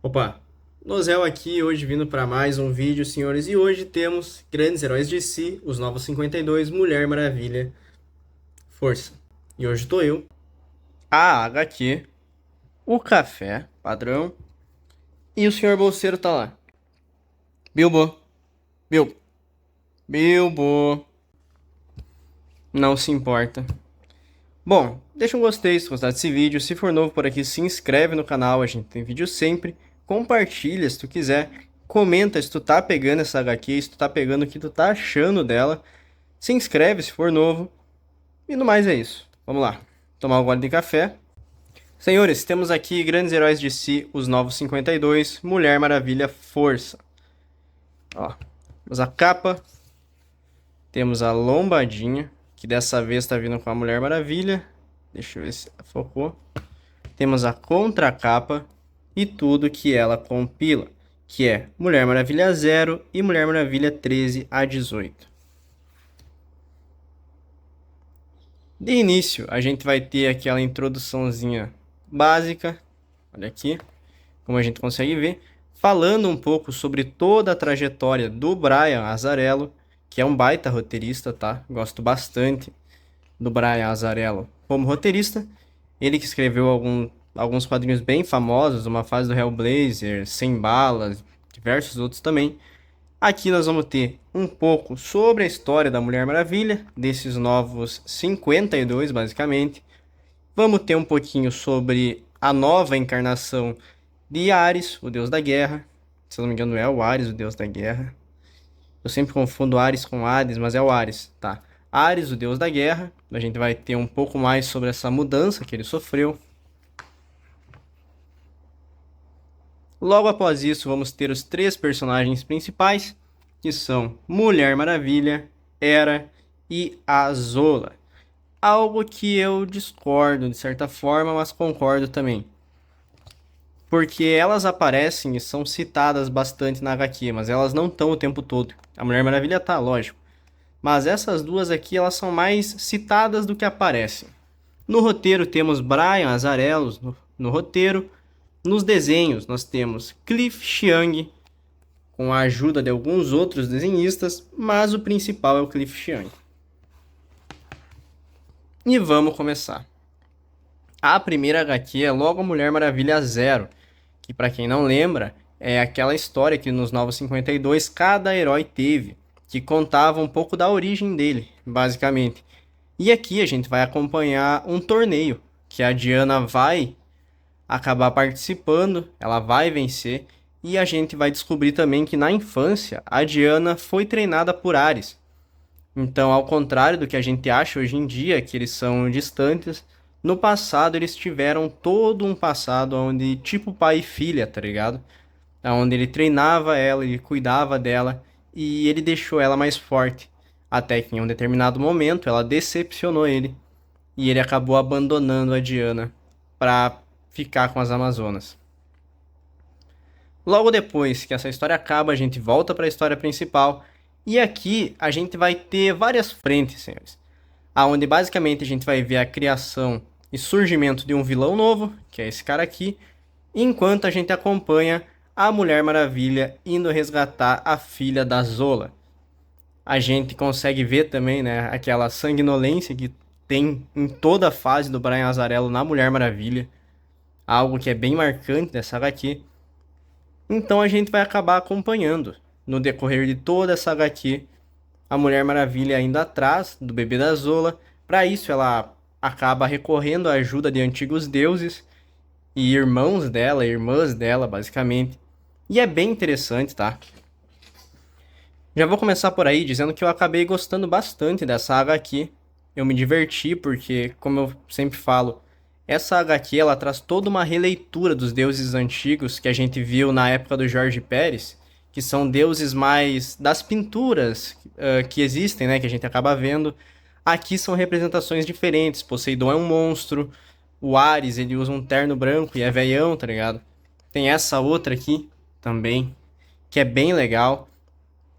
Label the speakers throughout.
Speaker 1: Opa, Nozel aqui, hoje vindo para mais um vídeo, senhores, e hoje temos grandes heróis de si, os Novos 52, Mulher Maravilha, Força. E hoje tô eu, a HQ, o Café, padrão, e o Senhor Bolseiro tá lá. Bilbo, Bilbo, Bilbo, não se importa. Bom, deixa um gostei se gostar desse vídeo, se for novo por aqui, se inscreve no canal, a gente tem vídeo sempre, compartilha se tu quiser, comenta se tu tá pegando essa HQ, se tu tá pegando o que tu tá achando dela, se inscreve se for novo, e no mais é isso. Vamos lá, tomar um gole de café. Senhores, temos aqui grandes heróis de si, os Novos 52, Mulher Maravilha, Força. Ó, temos a capa, temos a lombadinha, que dessa vez tá vindo com a Mulher Maravilha. Deixa eu ver se focou. Temos a contracapa e tudo que ela compila, que é Mulher Maravilha 0 e Mulher Maravilha 13 a 18. De início, a gente vai ter aquela introduçãozinha básica, olha aqui, como a gente consegue ver, falando um pouco sobre toda a trajetória do Brian Azzarello, que é um baita roteirista, tá? Gosto bastante do Brian Azzarello como roteirista. Ele que escreveu alguns quadrinhos bem famosos, uma fase do Hellblazer, Sem Balas, diversos outros também. Aqui nós vamos ter um pouco sobre a história da Mulher Maravilha, desses novos 52 basicamente. Vamos ter um pouquinho sobre a nova encarnação de Ares, o deus da guerra. Se eu não me engano é o Ares, o deus da guerra. Eu sempre confundo Ares com Hades, mas é o Ares, tá? Ares, o deus da guerra. A gente vai ter um pouco mais sobre essa mudança que ele sofreu. Logo após isso, vamos ter os três personagens principais, que são Mulher Maravilha, Hera e Azula. Algo que eu discordo de certa forma, mas concordo também. Porque elas aparecem e são citadas bastante na HQ, mas elas não estão o tempo todo. A Mulher Maravilha tá, lógico. Mas essas duas aqui, elas são mais citadas do que aparecem. No roteiro temos Brian Azzarello no roteiro. Nos desenhos nós temos Cliff Chiang, com a ajuda de alguns outros desenhistas, mas o principal é o Cliff Chiang. E vamos começar. A primeira HQ é logo a Mulher Maravilha 0, que para quem não lembra, é aquela história que nos Novos 52 cada herói teve, que contava um pouco da origem dele, basicamente. E aqui a gente vai acompanhar um torneio, que a Diana vai acabar participando, ela vai vencer, e a gente vai descobrir também que na infância a Diana foi treinada por Ares. Então, ao contrário do que a gente acha hoje em dia, que eles são distantes, no passado eles tiveram todo um passado onde, tipo pai e filha, tá ligado? Onde ele treinava ela, ele cuidava dela e ele deixou ela mais forte. Até que em um determinado momento ela decepcionou ele e ele acabou abandonando a Diana para ficar com as Amazonas. Logo depois que essa história acaba, a gente volta para a história principal e aqui a gente vai ter várias frentes, senhores, aonde basicamente a gente vai ver a criação e surgimento de um vilão novo, que é esse cara aqui, enquanto a gente acompanha a Mulher Maravilha indo resgatar a filha da Zola. A gente consegue ver também, né, aquela sanguinolência que tem em toda a fase do Brian Azzarello na Mulher Maravilha, algo que é bem marcante dessa HQ. Então a gente vai acabar acompanhando, no decorrer de toda essa HQ, a Mulher Maravilha ainda atrás do bebê da Zola. Para isso ela acaba recorrendo à ajuda de antigos deuses e irmãos dela, irmãs dela, basicamente. E é bem interessante, tá? Já vou começar por aí dizendo que eu acabei gostando bastante dessa HQ. Eu me diverti porque, como eu sempre falo, essa HQ ela traz toda uma releitura dos deuses antigos que a gente viu na época do Jorge Pérez, que são deuses mais das pinturas que existem, né, que a gente acaba vendo. Aqui são representações diferentes. Poseidon é um monstro, o Ares ele usa um terno branco e é veião, tá ligado? Tem essa outra aqui também, que é bem legal.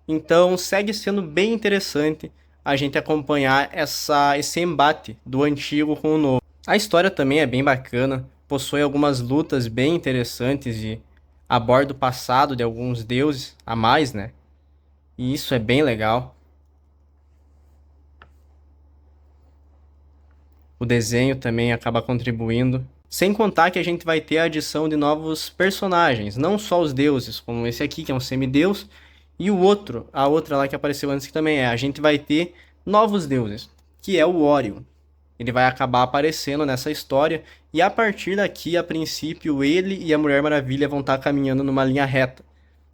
Speaker 1: Então segue sendo bem interessante a gente acompanhar esse embate do antigo com o novo. A história também é bem bacana, possui algumas lutas bem interessantes e aborda o passado de alguns deuses a mais, né? E isso é bem legal. O desenho também acaba contribuindo. Sem contar que a gente vai ter a adição de novos personagens, não só os deuses, como esse aqui, que é um semideus, e o outro, a outra lá que apareceu antes, que também é. A gente vai ter novos deuses, que é o Orion. Ele vai acabar aparecendo nessa história, e a partir daqui, a princípio, ele e a Mulher Maravilha vão estar caminhando numa linha reta.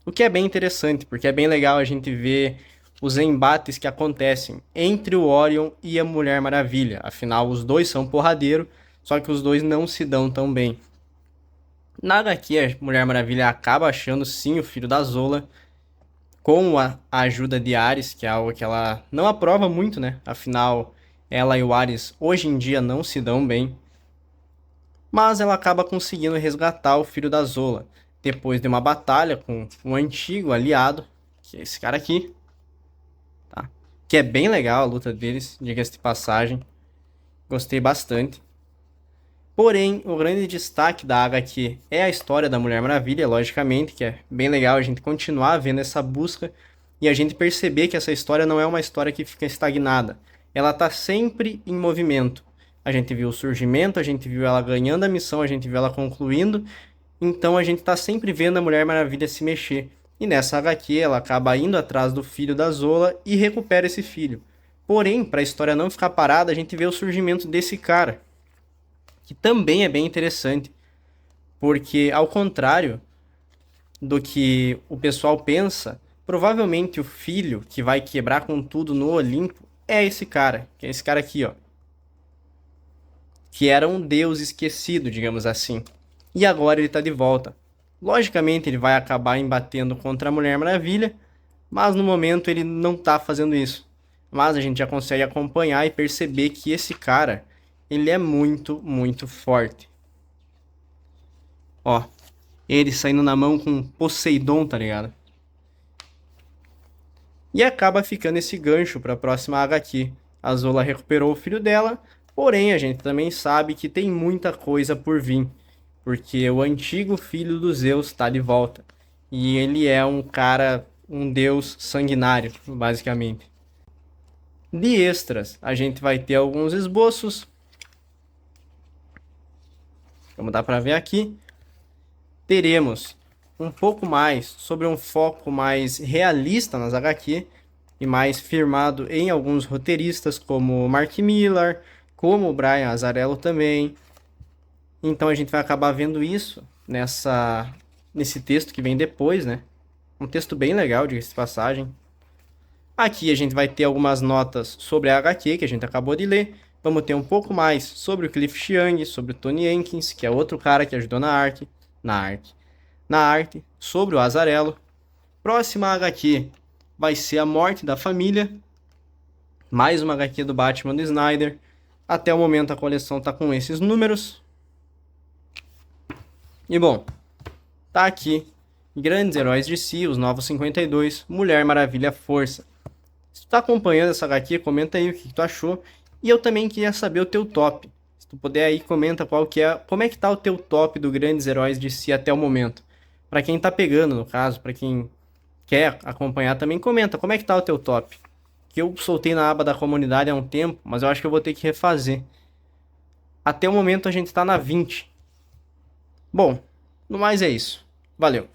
Speaker 1: O que é bem interessante, porque é bem legal a gente ver os embates que acontecem entre o Orion e a Mulher Maravilha. Afinal, os dois são porradeiro, só que os dois não se dão tão bem. Na HQ, a Mulher Maravilha acaba achando sim o filho da Zola, com a ajuda de Ares, que é algo que ela não aprova muito, né? Afinal, ela e o Ares hoje em dia não se dão bem. Mas ela acaba conseguindo resgatar o filho da Zola, depois de uma batalha com um antigo aliado, que é esse cara aqui, tá? Que é bem legal a luta deles, diga-se de passagem. Gostei bastante. Porém, o grande destaque da HQ é a história da Mulher Maravilha, logicamente, que é bem legal a gente continuar vendo essa busca e a gente perceber que essa história não é uma história que fica estagnada. Ela está sempre em movimento. A gente viu o surgimento, a gente viu ela ganhando a missão, a gente viu ela concluindo. Então a gente está sempre vendo a Mulher Maravilha se mexer. E nessa HQ ela acaba indo atrás do filho da Zola e recupera esse filho. Porém, para a história não ficar parada, a gente vê o surgimento desse cara, que também é bem interessante, porque ao contrário do que o pessoal pensa, provavelmente o filho que vai quebrar com tudo no Olimpo é esse cara, que é esse cara aqui, ó, que era um deus esquecido, digamos assim. E agora ele tá de volta. Logicamente ele vai acabar embatendo contra a Mulher Maravilha, mas no momento ele não tá fazendo isso. Mas a gente já consegue acompanhar e perceber que esse cara, ele é muito, muito forte. Ó, ele saindo na mão com Poseidon, tá ligado? E acaba ficando esse gancho para a próxima HQ. A Zola recuperou o filho dela, porém a gente também sabe que tem muita coisa por vir, porque o antigo filho dos Zeus está de volta. E ele é um cara, um deus sanguinário, basicamente. De extras, a gente vai ter alguns esboços, como dá para ver aqui. Teremos um pouco mais sobre um foco mais realista nas HQ e mais firmado em alguns roteiristas como Mark Millar, como o Brian Azzarello também. Então a gente vai acabar vendo isso nesse texto que vem depois, né? Um texto bem legal, diga-se de passagem. Aqui a gente vai ter algumas notas sobre a HQ que a gente acabou de ler. Vamos ter um pouco mais sobre o Cliff Chiang, sobre o Tony Jenkins, que é outro cara que ajudou na arte, sobre o Azzarello. Próxima HQ vai ser a morte da família. Mais uma HQ do Batman do Snyder. Até o momento a coleção tá com esses números. E bom, tá aqui Grandes Heróis de Si, os Novos 52, Mulher Maravilha Força. Se tu tá acompanhando essa HQ, comenta aí o que tu achou. E eu também queria saber o teu top. Se tu puder aí, comenta como é que tá o teu top do Grandes Heróis de Si até o momento. Pra quem tá pegando, no caso, pra quem quer acompanhar também, comenta como é que tá o teu top. Que eu soltei na aba da comunidade há um tempo, mas eu acho que eu vou ter que refazer. Até o momento a gente tá na 20. Bom, no mais é isso. Valeu!